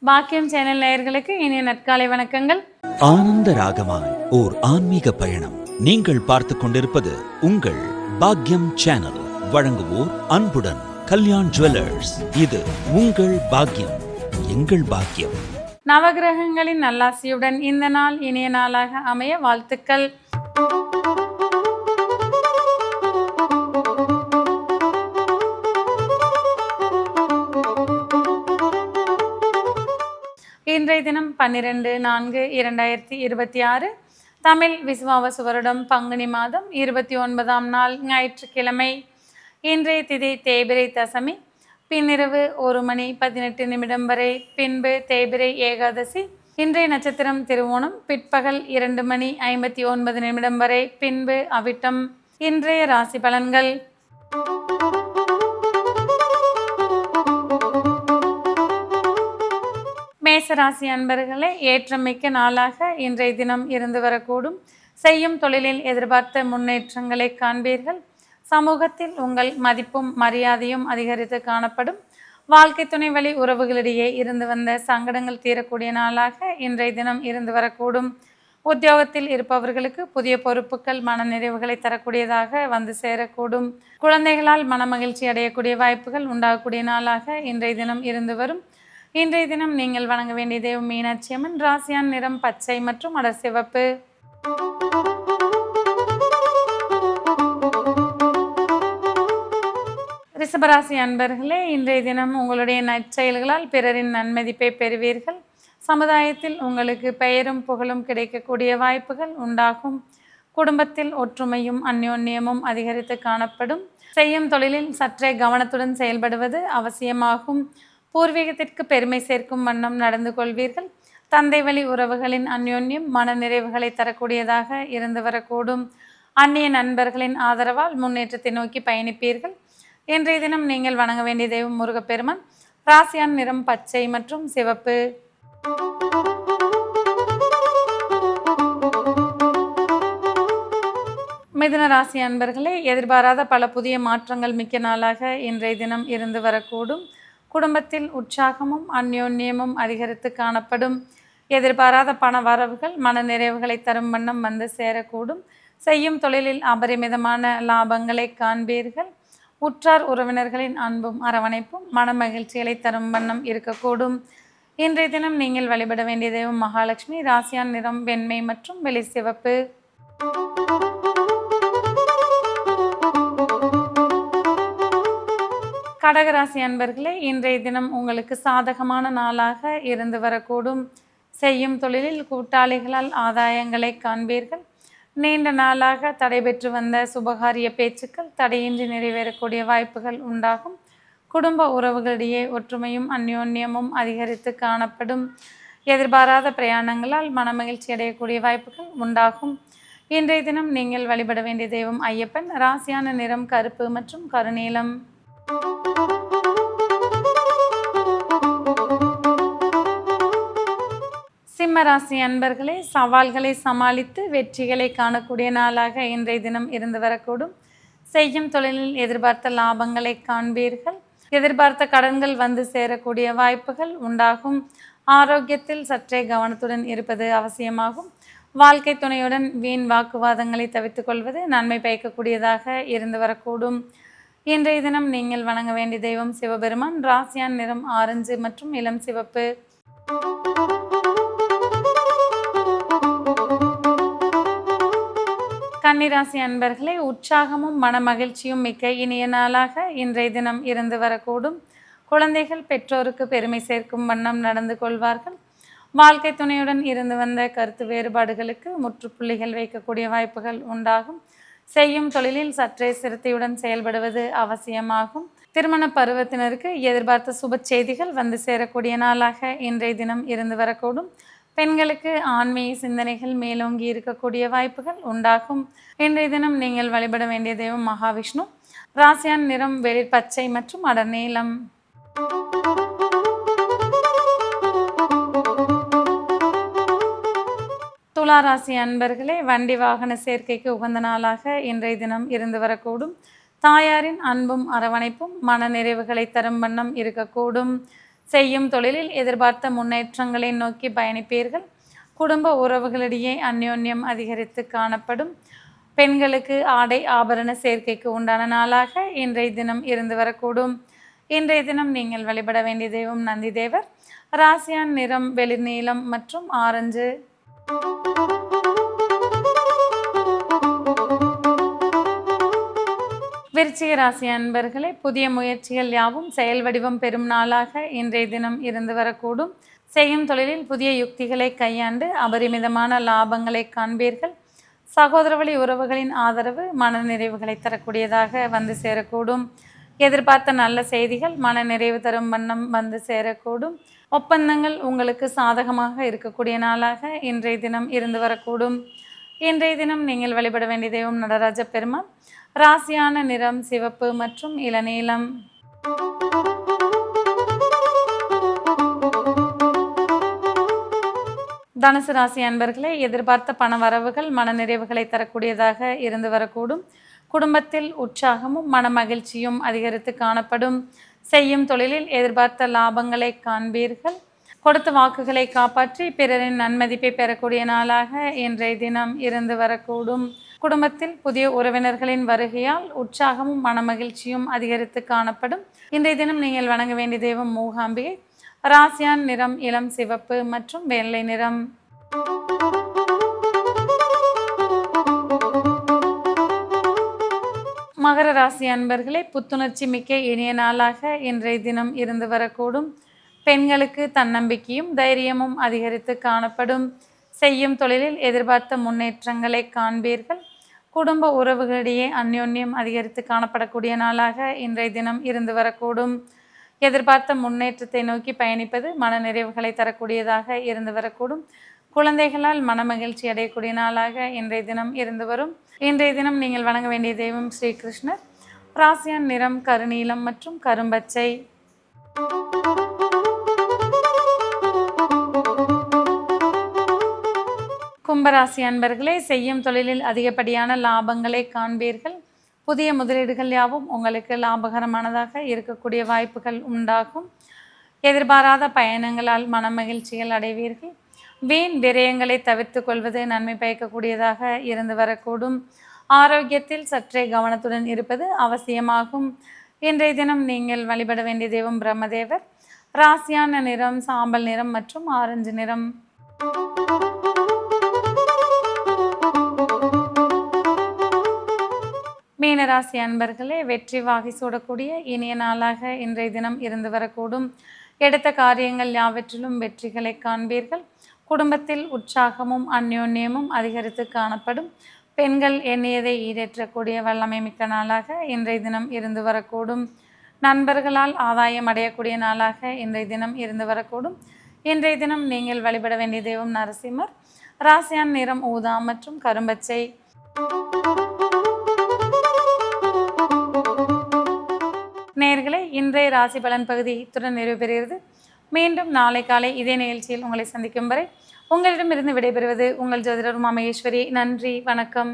பாக்கியம் சேனல் நேயர்களுக்கு இனிய நற்காலை வணக்கங்கள். ஆனந்த ராகமாய் ஓர் ஆன்மீக பயணம். நீங்கள் பார்த்து கொண்டிருப்பது உங்கள் பாக்கியம் சேனல். வழங்குவோர் அன்புடன் கல்யாண் ஜுவல்லர்ஸ். இது உங்கள் பாக்கியம், எங்கள் பாக்கியம். நவகிரகங்களின் நல்லாசியுடன் இந்த நாள் இனிய நாளாக அமைய வாழ்த்துக்கள். இன்றைய தினம் 12/4/2026 தமிழ் விசுவாவசு வருடம் பங்குனி மாதம் 29ஆம் நாள் ஞாயிற்றுக்கிழமை. இன்றைய திதி தேய்பிறை தசமி, பின்னிரவு 1:18 வரை, பின்பு தேய்பிறை ஏகாதசி. இன்றைய நட்சத்திரம் திருவோணம், பிற்பகல் 2:59 வரை, பின்பு அவிட்டம். இன்றைய ராசி பலன்கள். மேசராசி அன்பர்களே, ஏற்றமிக்க நாளாக இன்றைய தினம் இருந்து வரக்கூடும். செய்யும் தொழிலில் எதிர்பார்த்த முன்னேற்றங்களை காண்பீர்கள். சமூகத்தில் உங்கள் மதிப்பும் மரியாதையும் அதிகரித்து காணப்படும். வாழ்க்கை துணை வழி உறவுகளிடையே இருந்து வந்த சங்கடங்கள் தீரக்கூடிய நாளாக இன்றைய தினம் இருந்து வரக்கூடும். உத்தியோகத்தில் இருப்பவர்களுக்கு புதிய பொறுப்புகள் மனநிறைவுகளை தரக்கூடியதாக வந்து சேரக்கூடும். குழந்தைகளால் மனமகிழ்ச்சி அடையக்கூடிய வாய்ப்புகள் உண்டாகக்கூடிய நாளாக இன்றைய தினம் இருந்து வரும். இன்றைய தினம் நீங்கள் வணங்க வேண்டிய தெய்வம் மீனாட்சி அம்மன். ராசியான் நிறம் பச்சை மற்றும் அடர் சிவப்பு. ரிஷபராசி அன்பர்களே, இன்றைய தினம் உங்களுடைய நற்செயல்களால் பிறரின் நன்மதிப்பை பெறுவீர்கள். சமுதாயத்தில் உங்களுக்கு பெயரும் புகழும் கிடைக்கக்கூடிய வாய்ப்புகள் உண்டாகும். குடும்பத்தில் ஒற்றுமையும் அந்யோன்யமும் அதிகரித்து காணப்படும். செய்யும் தொழிலில் சற்றே கவனத்துடன் செயல்படுவது அவசியமாகும். பூர்வீகத்திற்கு பெருமை சேர்க்கும் வண்ணம் நடந்து கொள்வீர்கள். தந்தை வழி உறவுகளின் அந்யோன்யம் மன நிறைவுகளை தரக்கூடியதாக இருந்து வரக்கூடும். அந்நிய நண்பர்களின் ஆதரவால் முன்னேற்றத்தை நோக்கி பயணிப்பீர்கள். இன்றைய தினம் நீங்கள் வணங்க வேண்டிய தெய்வம் முருகப்பெருமான். ராசியான் நிறம் பச்சை மற்றும் சிவப்பு. மிதுன ராசி அன்பர்களே, எதிர்பாராத பல புதிய மாற்றங்கள் மிக்க நாளாக இன்றைய தினம் இருந்து வரக்கூடும். குடும்பத்தில் உற்சாகமும் அந்யோன்யமும் அதிகரித்து காணப்படும். எதிர்பாராத பண வரவுகள் மன நிறைவுகளை தரும் வண்ணம் வந்து சேரக்கூடும். செய்யும் தொழிலில் அபரிமிதமான லாபங்களை காண்பீர்கள். உற்றார் உறவினர்களின் அன்பும் அரவணைப்பும் மன மகிழ்ச்சிகளை தரும் வண்ணம் இருக்கக்கூடும். இன்றைய தினம் நீங்கள் வழிபட வேண்டிய தெய்வம் மகாலட்சுமி. ராசியான் நிறம் வெண்மை மற்றும் வெளி சிவப்பு. கடகராசி அன்பர்களே, இன்றைய தினம் உங்களுக்கு சாதகமான நாளாக இருந்து வரக்கூடும். செய்யும் தொழிலில் கூட்டாளிகளால் ஆதாயங்களை காண்பீர்கள். நீண்ட நாளாக தடைபெற்று வந்த சுபகாரிய பேச்சுக்கள் தடையின்றி நிறைவேறக்கூடிய வாய்ப்புகள் உண்டாகும். குடும்ப உறவுகளிடையே ஒற்றுமையும் அந்யோன்யமும் அதிகரித்து காணப்படும். எதிர்பாராத பிரயாணங்களால் மனமகிழ்ச்சி அடையக்கூடிய வாய்ப்புகள் உண்டாகும். இன்றைய தினம் நீங்கள் வழிபட வேண்டிய தெய்வம் ஐயப்பன். ராசியான நிறம் கருப்பு மற்றும் கருநீலம். சிம்மராசி அன்பர்களே, சவால்களை சமாளித்து வெற்றிகளை காணக்கூடிய நாளாக இன்றைய தினம் இருந்து வரக்கூடும். செய்யும் தொழிலில் எதிர்பார்த்த லாபங்களை காண்பீர்கள். எதிர்பார்த்த கடன்கள் வந்து சேரக்கூடிய வாய்ப்புகள் உண்டாகும். ஆரோக்கியத்தில் சற்றே கவனத்துடன் இருப்பது அவசியமாகும். வாழ்க்கை துணையுடன் வீண் வாக்குவாதங்களை தவிர்த்து கொள்வது நன்மை பயக்கக்கூடியதாக இருந்து வரக்கூடும். இன்றைய தினம் நீங்கள் வணங்க வேண்டிய தெய்வம் சிவபெருமான். ராசியான் நிறம் ஆரஞ்சு மற்றும் இளம் சிவப்பு. கன்னிராசி அன்பர்களே, உற்சாகமும் மன மகிழ்ச்சியும் மிக்க இனிய நாளாக இன்றைய தினம் இருந்து வரக்கூடும். குழந்தைகள் பெற்றோருக்கு பெருமை சேர்க்கும் வண்ணம் நடந்து கொள்வார்கள். வாழ்க்கை துணையுடன் இருந்து வந்த கருத்து வேறுபாடுகளுக்கு முற்றுப்புள்ளிகள் வைக்கக்கூடிய வாய்ப்புகள் உண்டாகும். செய்யும் தொழிலில் சற்றே சிரத்தையுடன் செயல்படுவது அவசியமாகும். திருமண பருவத்தினருக்கு எதிர்பார்த்த சுப செய்திகள் வந்து சேரக்கூடிய நாளாக இன்றைய தினம் இருந்து வரக்கூடும். பெண்களுக்கு ஆன்மீக சிந்தனைகள் மேலோங்கி இருக்கக்கூடிய வாய்ப்புகள் உண்டாகும். இன்றைய தினம் நீங்கள் வழிபட வேண்டிய தெய்வம் மகாவிஷ்ணு. ராசியான் நிறம் வெளிர் பச்சை மற்றும் அடர் நீலம். துளாராசி அன்பர்களே, வண்டி வாகன சேர்க்கைக்கு உகந்த நாளாக இன்றைய தினம் இருந்து வரக்கூடும். தாயாரின் அன்பும் அரவணைப்பும் மன நிறைவுகளை தரும் வண்ணம் இருக்கக்கூடும். செய்யும் தொழிலில் எதிர்பார்த்த முன்னேற்றங்களை நோக்கி பயணிப்பீர்கள். குடும்ப உறவுகளிடையே அந்யோன்யம் அதிகரித்து காணப்படும். பெண்களுக்கு ஆடை ஆபரண சேர்க்கைக்கு உண்டான நாளாக இன்றைய தினம் இருந்து வரக்கூடும். இன்றைய தினம் நீங்கள் வழிபட வேண்டிய தெய்வம் நந்தி தேவர். ராசியான் நிறம் வெளிர்நீலம் மற்றும் ஆரஞ்சு. விருச்சிக ராசி அன்பர்களே, புதிய முயற்சிகள் யாவும் செயல் வடிவம் பெறும் நாளாக இன்றைய தினம் இருந்து வரக்கூடும். செய்யும் தொழிலில் புதிய யுக்திகளை கையாண்டு அபரிமிதமான லாபங்களை காண்பீர்கள். சகோதர வழி உறவுகளின் ஆதரவு மன நிறைவுகளை தரக்கூடியதாக வந்து சேரக்கூடும். எதிர்பார்த்த நல்ல செய்திகள் மன நிறைவு தரும் வண்ணம் வந்து சேரக்கூடும். ஒப்பந்தங்கள் உங்களுக்கு சாதகமாக இருக்கக்கூடிய நாளாக இன்றைய தினம் இருந்து வரக்கூடும். இன்றைய தினம் நீங்கள் வழிபட வேண்டிய தெய்வம் நடராஜ பெருமாள். ராசியான நிறம் சிவப்பு மற்றும் இளநீலம். தனுசு ராசி அன்பர்களே, எதிர்பார்த்த பண வரவுகள் மன நிறைவுகளை தரக்கூடியதாக இருந்து வரக்கூடும். குடும்பத்தில் உற்சாகமும் மன மகிழ்ச்சியும் அதிகரித்து காணப்படும். செய்யும் தொழிலில் எதிர்பார்த்த லாபங்களை காண்பீர்கள். கொடுத்த வாக்குகளை காப்பாற்றி பிறரின் நன்மதிப்பை பெறக்கூடிய நாளாக இன்றைய தினம் இருந்து வரக்கூடும். குடும்பத்தில் புதிய உறவினர்களின் வருகையால் உற்சாகமும் மன மகிழ்ச்சியும் அதிகரித்து காணப்படும். இன்றைய தினம் நீங்கள் வணங்க வேண்டிய தெய்வம் மூகாம்பிகை. ராசியான் நிறம் இளம் சிவப்பு மற்றும் வெள்ளை நிறம். மகர ராசி அன்பர்களே, புத்துணர்ச்சி மிக்க இனிய நாளாக இன்றைய தினம் இருந்து வரக்கூடும். பெண்களுக்கு தன்னம்பிக்கையும் தைரியமும் அதிகரித்து காணப்படும். செய்யும் தொழிலில் எதிர்பார்த்த முன்னேற்றங்களை காண்பீர்கள். குடும்ப உறவுகளிடையே அந்யோன்யம் அதிகரித்து காணப்படக்கூடிய நாளாக இன்றைய தினம் இருந்து வரக்கூடும். எதிர்பார்த்த முன்னேற்றத்தை நோக்கி பயணிப்பது மன நிறைவுகளை தரக்கூடியதாக இருந்து வரக்கூடும். குழந்தைகளால் மனமகிழ்ச்சி அடையக்கூடிய நாளாக இன்றைய தினம் இருந்து வரும். இன்றைய தினம் நீங்கள் வணங்க வேண்டிய தெய்வம் ஸ்ரீகிருஷ்ணர். ராசியான் நிறம் கருநீலம் மற்றும் கரும்பச்சை. கும்பராசி அன்பர்களே, செய்யும் தொழிலில் அதிகப்படியான லாபங்களை காண்பீர்கள். புதிய முதலீடுகள் யாவும் உங்களுக்கு லாபகரமானதாக இருக்கக்கூடிய வாய்ப்புகள் உண்டாகும். எதிர்பாராத பயணங்களால் மனமகிழ்ச்சிகள் அடைவீர்கள். வீண் விரயங்களை தவிர்த்து கொள்வது நன்மை பயக்கக்கூடியதாக இருந்து வரக்கூடும். ஆரோக்கியத்தில் சற்றே கவனத்துடன் இருப்பது அவசியமாகும். இன்றைய தினம் நீங்கள் வழிபட வேண்டிய தெய்வம் பிரம்மதேவர். ராசியான நிறம் சாம்பல் நிறம் மற்றும் ஆரஞ்சு நிறம். மீனராசி அன்பர்களே, வெற்றி வாகை சூடக்கூடிய இனிய நாளாக இன்றைய தினம் இருந்து வரக்கூடும். எடுத்த காரியங்கள் யாவற்றிலும் வெற்றிகளை காண்பீர்கள். குடும்பத்தில் உற்சாகமும் அந்யோன்யமும் அதிகரித்து காணப்படும். பெண்கள் எண்ணியதை ஈடேற்றக்கூடிய வல்லமை மிக்க நாளாக இன்றைய தினம் இருந்து வரக்கூடும். நண்பர்களால் ஆதாயம் அடையக்கூடிய நாளாக இன்றைய தினம் இருந்து வரக்கூடும். இன்றைய தினம் நீங்கள் வழிபட வேண்டிய தெய்வம் நரசிம்மர். ராசியான் நிறம் ஊதா மற்றும் கரும்பச்சை. நேயர்களே, இன்றைய ராசி பலன் பகுதி இத்துடன் நிறைவு பெறுகிறது. மீண்டும் நாளை காலை இதே நிகழ்ச்சியில் உங்களை சந்திக்கும் வரை உங்களிடமிருந்து விடைபெறுவது உங்கள் ஜோதிடர் உமா மகேஸ்வரி. நன்றி, வணக்கம்.